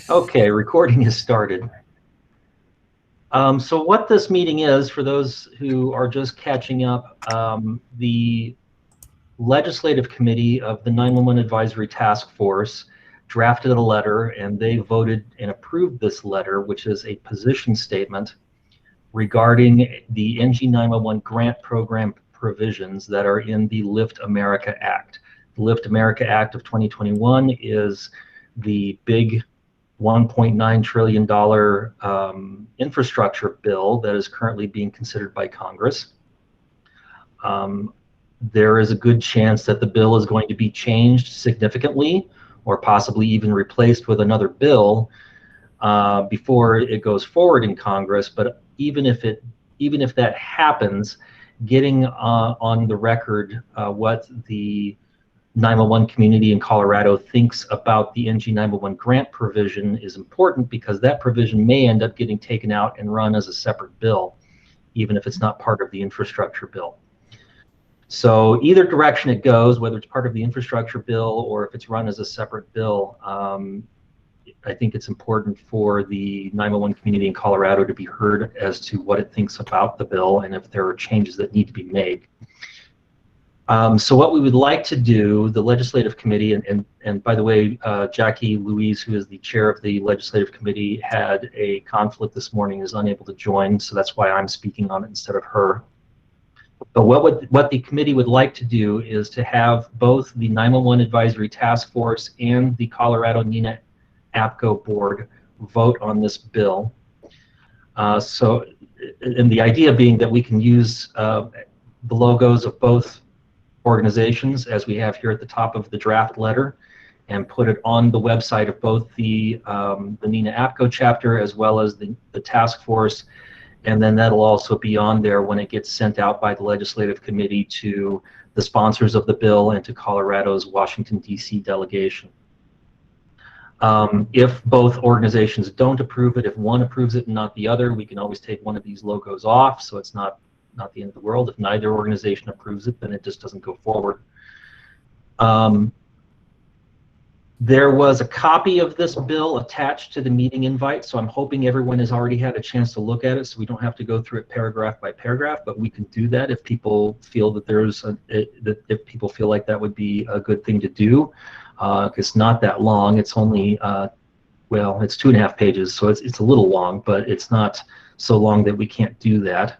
Okay, recording has started. So what this meeting is, for those who are just catching up, the Legislative Committee of the 911 Advisory Task Force drafted a letter, and they voted and approved this letter, which is a position statement regarding the NG 911 grant program provisions that are in the Lift America Act. The Lift America Act of 2021 is the big $1.9 trillion infrastructure bill that is currently being considered by Congress. There is a good chance that the bill is going to be changed significantly, or possibly even replaced with another bill before it goes forward in Congress. But even if that happens, getting on the record what the 911 community in Colorado thinks about the NG 911 grant provision is important, because that provision may end up getting taken out and run as a separate bill, even if it's not part of the infrastructure bill. So either direction it goes, whether it's part of the infrastructure bill or if it's run as a separate bill, I think it's important for the 911 community in Colorado to be heard as to what it thinks about the bill and if there are changes that need to be made. So what we would like to do, the Legislative Committee, and by the way, Jackie Louise, who is the chair of the Legislative Committee, had a conflict this morning, is unable to join, so that's why I'm speaking on it instead of her. But what the committee would like to do is to have both the 911 Advisory Task Force and the Colorado NENA APCO board vote on this bill. And the idea being that we can use the logos of both organizations, as we have here at the top of the draft letter, and put it on the website of both the NENA APCO chapter as well as the task force. And then that'll also be on there when it gets sent out by the Legislative Committee to the sponsors of the bill and to Colorado's Washington, D.C. delegation. If both organizations don't approve it, if one approves it and not the other, we can always take one of these logos off, so it's not the end of the world. If neither organization approves it, then it just doesn't go forward. There was a copy of this bill attached to the meeting invite, so I'm hoping everyone has already had a chance to look at it, so we don't have to go through it paragraph by paragraph, but we can do that if people feel that if people feel like that would be a good thing to do. It's not that long. It's only well, it's 2.5 pages, so it's a little long, but it's not so long that we can't do that.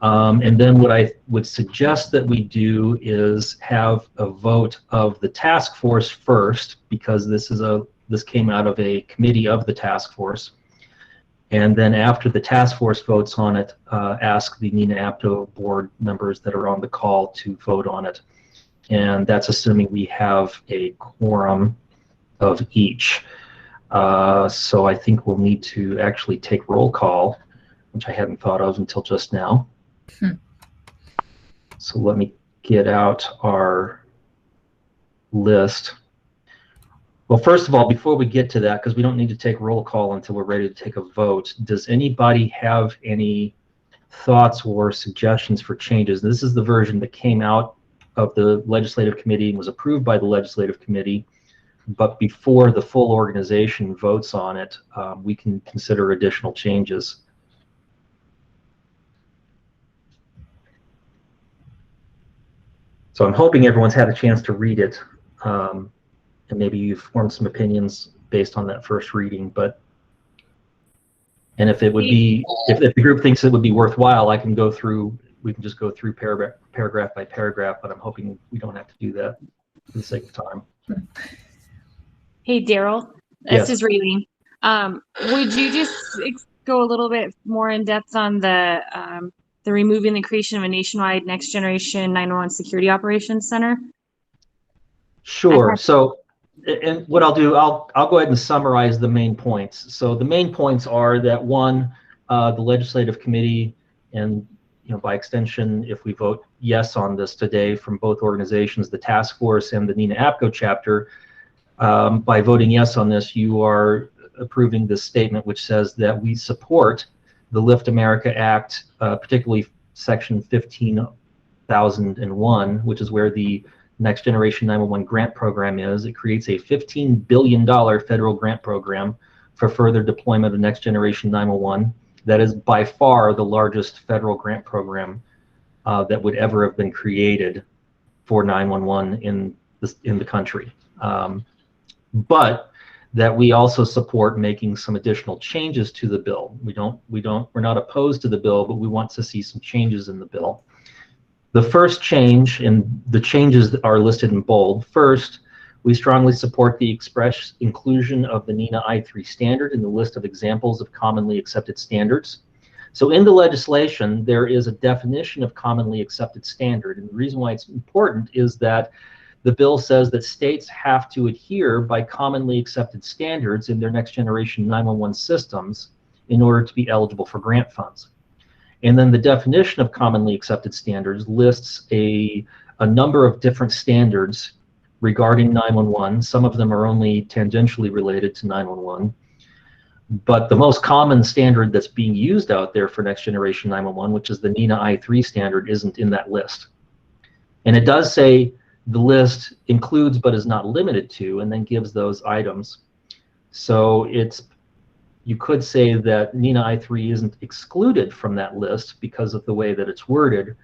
And then what I would suggest that we do is have a vote of the task force first, because this came out of a committee of the task force. And then after the task force votes on it, ask the NENA APCO board members that are on the call to vote on it. And that's assuming we have a quorum of each. So I think we'll need to actually take roll call, which I hadn't thought of until just now. So let me get out our list. Well, first of all, before we get to that, because we don't need to take roll call until we're ready to take a vote, does anybody have any thoughts or suggestions for changes? This is the version that came out of the Legislative Committee and was approved by the Legislative Committee, but before the full organization votes on it, we can consider additional changes. So I'm hoping everyone's had a chance to read it, and maybe you've formed some opinions based on that first reading. And if it would be, if the group thinks it would be worthwhile, we can just go through paragraph by paragraph, but I'm hoping we don't have to do that for the sake of time. Hey, Daryl, this is Raylene. Would you just go a little bit more in depth on the removing the creation of a nationwide next generation 911 security operations center? Sure. So, and what I'll do, I'll go ahead and summarize the main points. So the main points are that one, the Legislative Committee, and by extension, if we vote yes on this today from both organizations, the task force and the NENA APCO chapter, by voting yes on this, you are approving this statement which says that we support the Lift America Act, particularly Section 15,001, which is where the Next Generation 911 grant program is. It creates a $15 billion federal grant program for further deployment of Next Generation 911. That is by far the largest federal grant program that would ever have been created for 911 in the country. But that we also support making some additional changes to the bill. We're not opposed to the bill, but we want to see some changes in the bill. The first change, and the changes that are listed in bold. First, we strongly support the express inclusion of the NENA I3 standard in the list of examples of commonly accepted standards. So in the legislation, there is a definition of commonly accepted standard. And the reason why it's important is that the bill says that states have to adhere by commonly accepted standards in their next generation 911 systems in order to be eligible for grant funds. And then the definition of commonly accepted standards lists a number of different standards regarding 911. Some of them are only tangentially related to 911. But the most common standard that's being used out there for next generation 911, which is the NENA I3 standard, isn't in that list. And it does say the list includes but is not limited to, and then gives those items. So you could say that NENA I3 isn't excluded from that list because of the way that it's worded,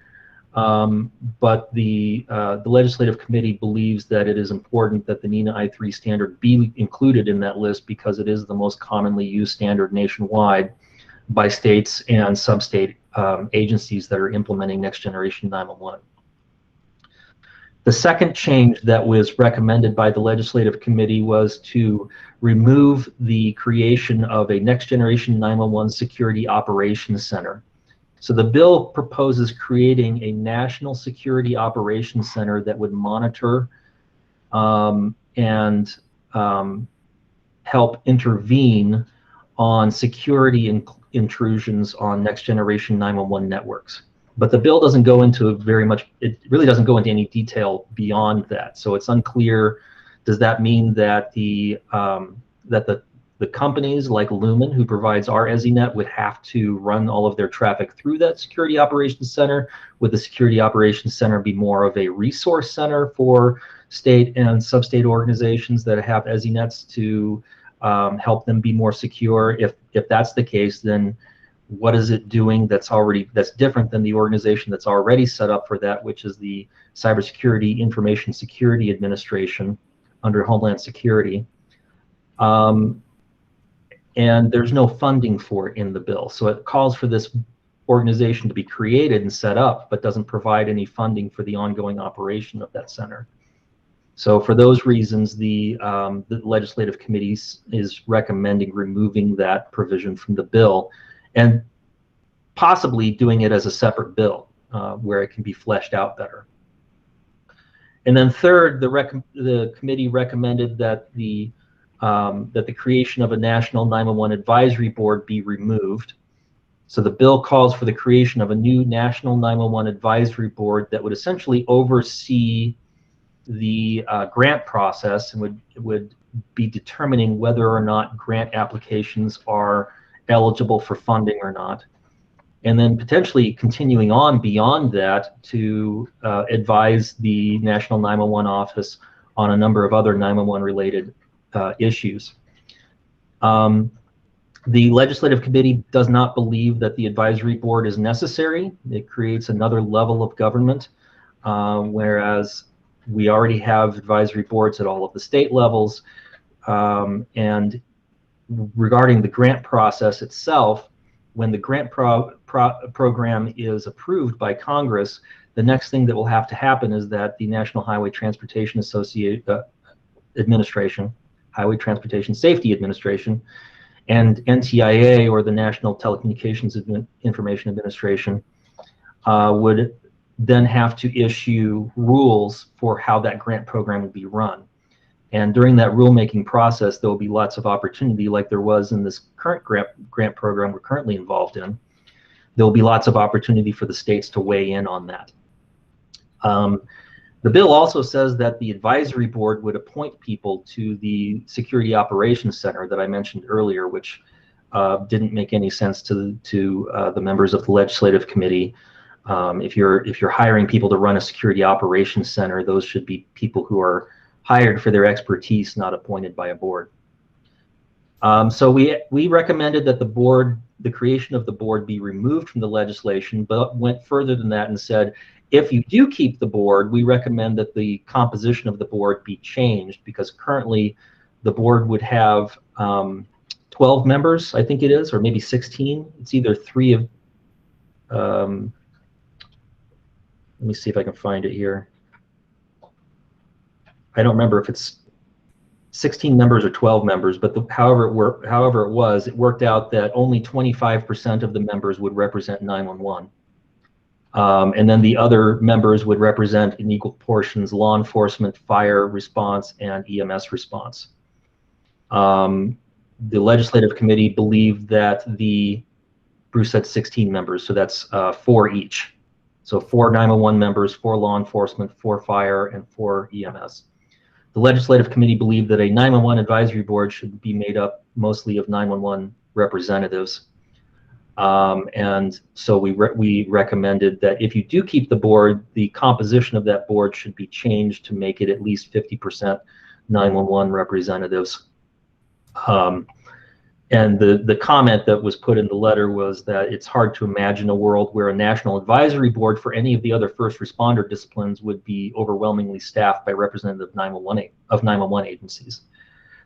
but the legislative committee believes that it is important that the NENA I3 standard be included in that list because it is the most commonly used standard nationwide by states and sub-state agencies that are implementing next generation 911. The second change that was recommended by the legislative committee was to remove the creation of a next generation 911 security operations center. So the bill proposes creating a national security operations center that would monitor and help intervene on security intrusions on next generation 911 networks. But the bill doesn't go into very much, it really doesn't go into any detail beyond that. So it's unclear, does that mean that the companies like Lumen, who provides our EZNet, would have to run all of their traffic through that security operations center? Would the security operations center be more of a resource center for state and sub-state organizations that have EZNets to help them be more secure? If that's the case, then what is it doing that's different than the organization that's already set up for that, which is the Cybersecurity Information Security Administration under Homeland Security? And there's no funding for it in the bill. So it calls for this organization to be created and set up, but doesn't provide any funding for the ongoing operation of that center. So for those reasons, the legislative committee is recommending removing that provision from the bill, and possibly doing it as a separate bill where it can be fleshed out better. And then third, the committee recommended that the creation of a National 911 Advisory Board be removed. So the bill calls for the creation of a new National 911 Advisory Board that would essentially oversee the grant process and would be determining whether or not grant applications are eligible for funding or not, and then potentially continuing on beyond that to advise the National 911 Office on a number of other 911 related issues. The legislative committee does not believe that the advisory board is necessary. It creates another level of government, whereas we already have advisory boards at all of the state levels. And regarding the grant process itself, when the grant program is approved by Congress, the next thing that will have to happen is that the National Highway Transportation Administration, Highway Transportation Safety Administration, and NTIA, or the National Telecommunications Information Administration, would then have to issue rules for how that grant program will be run. And during that rulemaking process, there will be lots of opportunity, like there was in this current grant program we're currently involved in. There will be lots of opportunity for the states to weigh in on that. The bill also says that the advisory board would appoint people to the Security Operations Center that I mentioned earlier, which didn't make any sense to the members of the legislative committee. If you're hiring people to run a security operations center, those should be people who are hired for their expertise, not appointed by a board. So we recommended that the creation of the board be removed from the legislation, but went further than that and said, if you do keep the board, we recommend that the composition of the board be changed, because currently the board would have 12 members, I think it is, or maybe 16. It's either three of, let me see if I can find it here. I don't remember if it's 16 members or 12 members, but however it was, it worked out that only 25% of the members would represent 911. And then the other members would represent in equal portions law enforcement, fire response, and EMS response. The legislative committee believed that Bruce said 16 members, so that's 4 each. So 4 911 members, 4 law enforcement, 4 fire, and 4 EMS. The legislative committee believed that a 911 advisory board should be made up mostly of 911 representatives. And so we recommended that if you do keep the board, the composition of that board should be changed to make it at least 50% 911 representatives. And the comment that was put in the letter was that it's hard to imagine a world where a national advisory board for any of the other first responder disciplines would be overwhelmingly staffed by representatives of 911 agencies.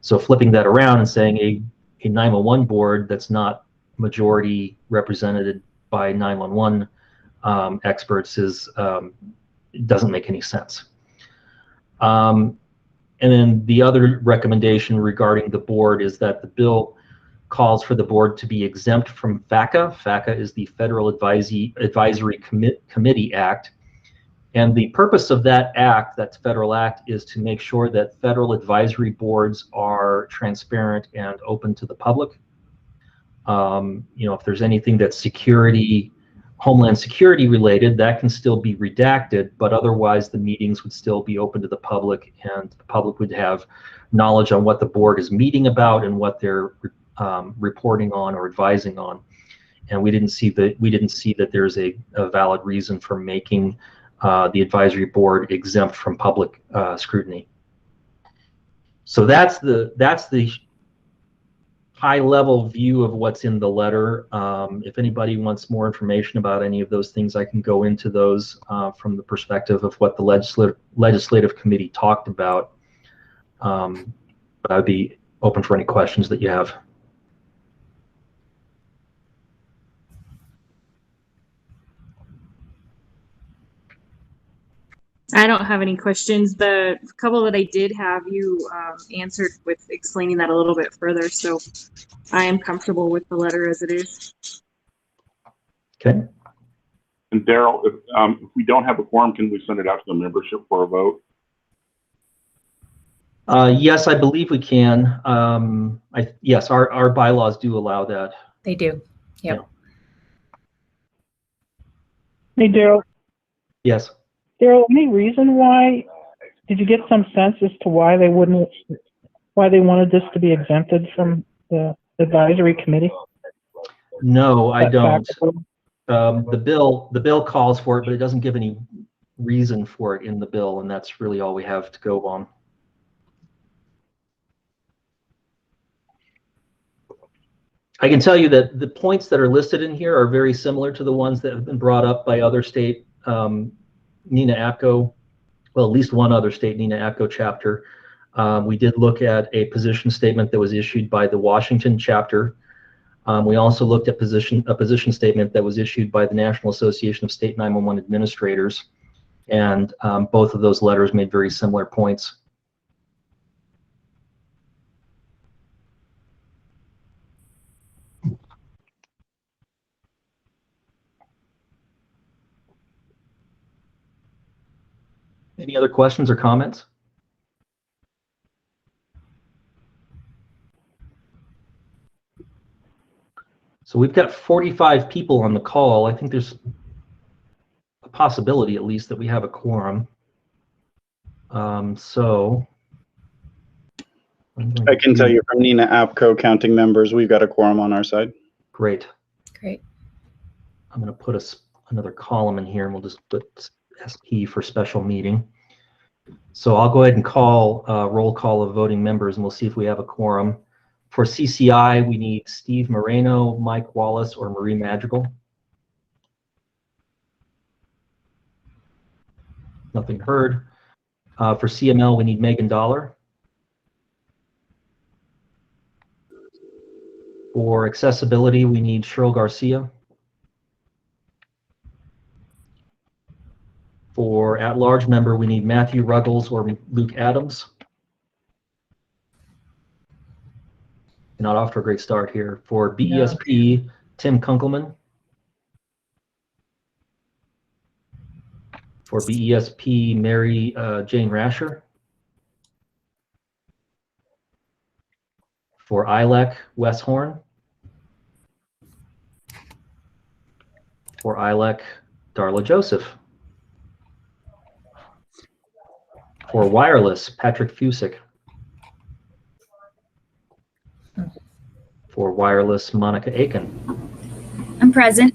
So flipping that around and saying a 911 board that's not majority represented by 911 experts doesn't make any sense. And then the other recommendation regarding the board is that the bill calls for the board to be exempt from FACA. FACA is the Federal Advisory Committee Act. And the purpose of that act, that federal act, is to make sure that federal advisory boards are transparent and open to the public. If there's anything that's Homeland Security related, that can still be redacted, but otherwise the meetings would still be open to the public, and the public would have knowledge on what the board is meeting about and what they're reporting on or advising on. And we didn't see that there's a valid reason for making the advisory board exempt from public scrutiny. So that's the high-level view of what's in the letter. If anybody wants more information about any of those things, I can go into those from the perspective of what the legislative committee talked about. But I'd be open for any questions that you have. I don't have any questions. The couple that I did have, you answered with explaining that a little bit further, so I am comfortable with the letter as it is. Okay. And Daryl, if we don't have a quorum, can we send it out to the membership for a vote? Yes, I believe we can. Yes, our bylaws do allow that. They do. Yep. Hey, Daryl. Yes. Daryl, any reason why? Did you get some sense as to why they wanted this to be exempted from the advisory committee? No, I don't. The bill calls for it, but it doesn't give any reason for it in the bill, and that's really all we have to go on. I can tell you that the points that are listed in here are very similar to the ones that have been brought up by other state NENA APCO, well, at least one other state NENA APCO chapter. We did look at a position statement that was issued by the Washington chapter. We also looked at a position statement that was issued by the National Association of State 911 Administrators, and both of those letters made very similar points. Any other questions or comments? So we've got 45 people on the call. I think there's a possibility, at least, that we have a quorum. So I can tell you from NENA APCO counting members, we've got a quorum on our side. Great. Great. I'm going to put another column in here, and we'll just put SP for special meeting. So I'll go ahead and call roll call of voting members, and we'll see if we have a quorum. For CCI, we need Steve Moreno, Mike Wallace, or Marie Madrigal. Nothing heard. For CML, we need Megan Dollar. For accessibility, we need Cheryl Garcia. For at-large member, we need Matthew Ruggles or Luke Adams. Not off to a great start here. For BESP, Tim Kunkelman. For BESP, Mary Jane Rasher. For ILEC, Wes Horn. For ILEC, Darla Joseph. For wireless, Patrick Fusick. For wireless, Monica Aiken. I'm present.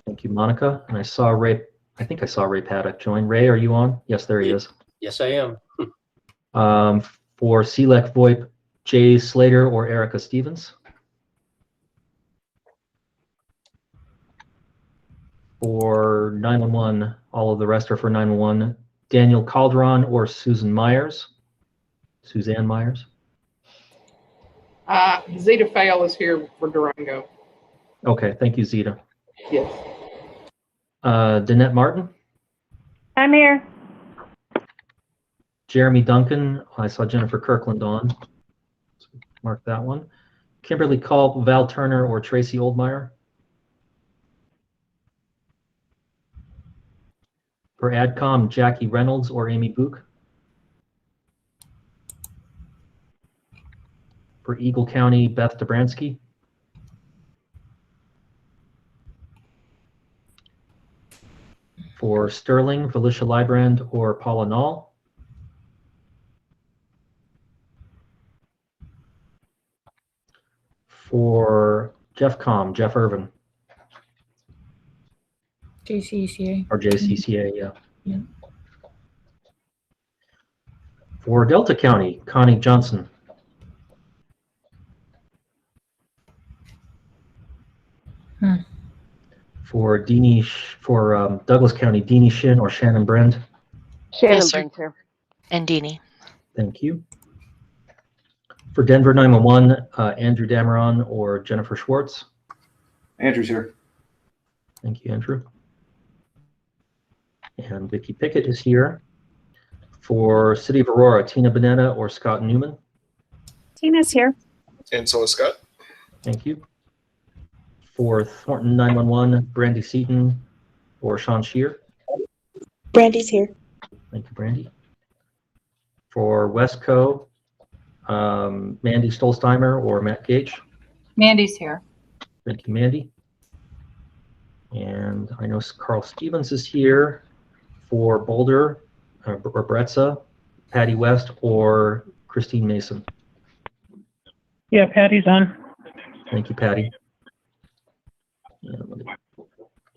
Thank you, Monica. And I saw Ray, I think I saw Ray Paddock join. Ray, are you on? Yes, there he is. Yes, I am. For CLEC VoIP, Jay Slater or Erica Stevens. For 911, all of the rest are for 911. Daniel Calderon or Suzanne Myers. Zeta Fail is here for Durango. Okay, thank you, Zeta. Yes. Danette Martin. I'm here. Jeremy Duncan. I saw Jennifer Kirkland on. So mark that one. Kimberly Culp, Val Turner, or Tracy Oldmeyer. For AdCom, Jackie Reynolds or Amy Book. For Eagle County, Beth Dobransky. For Sterling, Felicia Librand or Paula Nall. For JeffCom, Jeff Irvin. JCCA. Or JCCA, yeah. Yeah. For Delta County, Connie Johnson. For Douglas County, Deanie Shin or Shannon Brand. Shannon Brand's here. And Deanie. Thank you. For Denver 911, Andrew Dameron or Jennifer Schwartz. Andrew's here. Thank you, Andrew. And Vicki Pickett is here. For City of Aurora, Tina Bonetta or Scott Newman. Tina's here. And so is Scott. Thank you. For Thornton 911, Brandy Seaton or Sean Shear. Brandy's here. Thank you, Brandy. For Westco, Mandy Stolzheimer or Matt Gage. Mandy's here. Thank you, Mandy. And I know Carl Stevens is here. For Boulder or Bretza, Patty West or Christine Mason. Yeah, Patty's on. Thank you, Patty.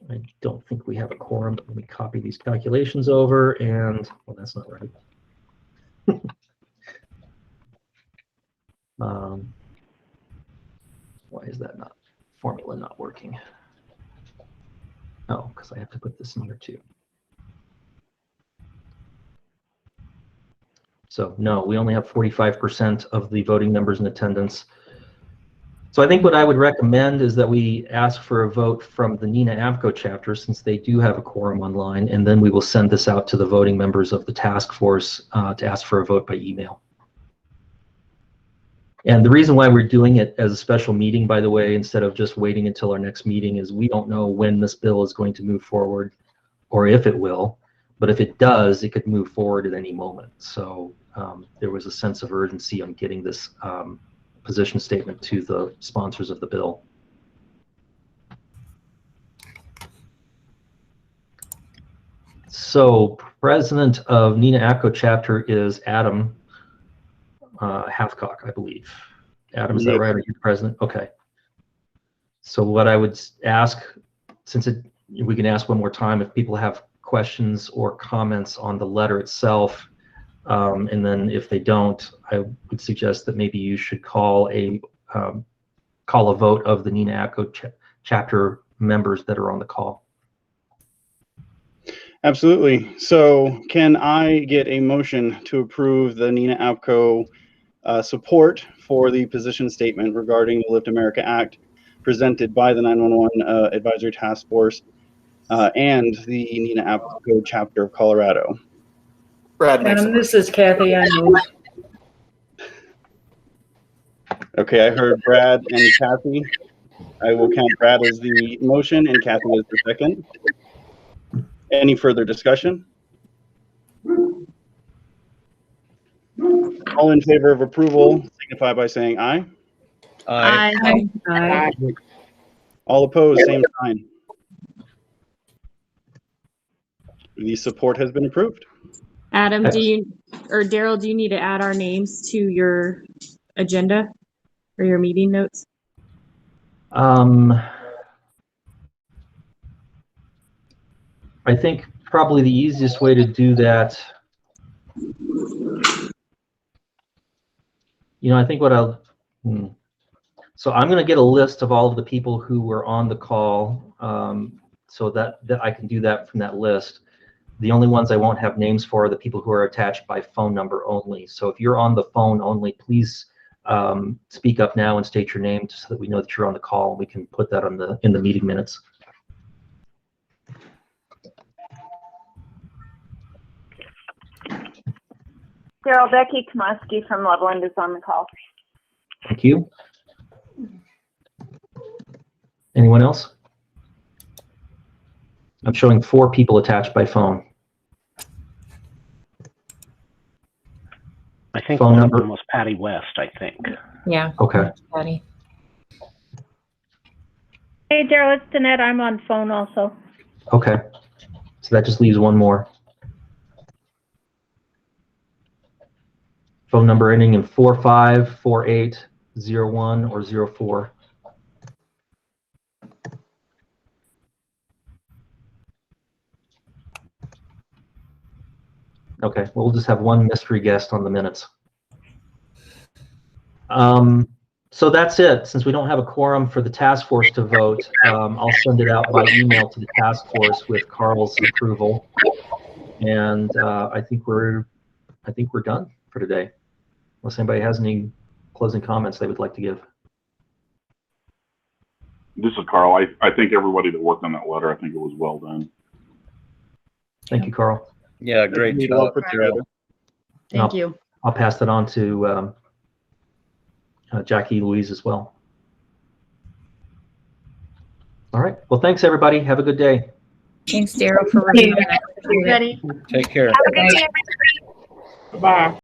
I don't think we have a quorum, but let me copy these calculations over and, well, that's not right. Why is that formula not working? Oh, because I have to put this in here too. So no, we only have 45% of the voting members in attendance. So I think what I would recommend is that we ask for a vote from the NENA APCO chapter, since they do have a quorum online, and then we will send this out to the voting members of the task force to ask for a vote by email. And the reason why we're doing it as a special meeting, by the way, instead of just waiting until our next meeting, is we don't know when this bill is going to move forward or if it will. But if it does, it could move forward at any moment. So there was a sense of urgency on getting this position statement to the sponsors of the bill. So president of NENA APCO chapter is Adam Hathcock, I believe. Adam, is that right? Are you president? Okay. So what I would ask, since we can ask one more time if people have questions or comments on the letter itself. And then if they don't, I would suggest that maybe you should call a vote of the NENA APCO chapter members that are on the call. Absolutely. So can I get a motion to approve the NENA APCO support for the position statement regarding the Lift America Act presented by the 911 Advisory Task Force and the NENA APCO chapter of Colorado? Brad makes it. This is Kathy. I move. Okay, I heard Brad and Kathy. I will count Brad as the motion and Kathy as the second. Any further discussion? All in favor of approval signify by saying aye. Aye. Aye. All opposed, same sign. The support has been approved. Adam, Daryl, do you need to add our names to your agenda or your meeting notes? I think probably the easiest way to do that, I think so I'm going to get a list of all of the people who were on the call, so that I can do that from that list. The only ones I won't have names for are the people who are attached by phone number only. So if you're on the phone only, please speak up now and state your name so that we know that you're on the call, and we can put that in the meeting minutes. Daryl, Becky Tomaski from Loveland is on the call. Thank you. Anyone else? I'm showing 4 people attached by phone. I think phone one number of them was Patty West, I think. Yeah. Okay. Patty. Hey, Daryl, it's Danette. I'm on phone also. Okay. So that just leaves one more. Phone number ending in 454801 or 04. Okay, we'll just have one mystery guest on the minutes. So that's it. Since we don't have a quorum for the task force to vote, I'll send it out by email to the task force with Carl's approval. And I think we're done for today, unless anybody has any closing comments they would like to give. This is Carl. I think everybody that worked on that letter, I think it was well done. Thank you, Carl. Yeah, great job. Thank you. I'll pass that on to Jackie Louise as well. All right. Well, thanks, everybody. Have a good day. Thanks, Daryl, for reviewing that. Take care. Have a good day, everybody. Bye.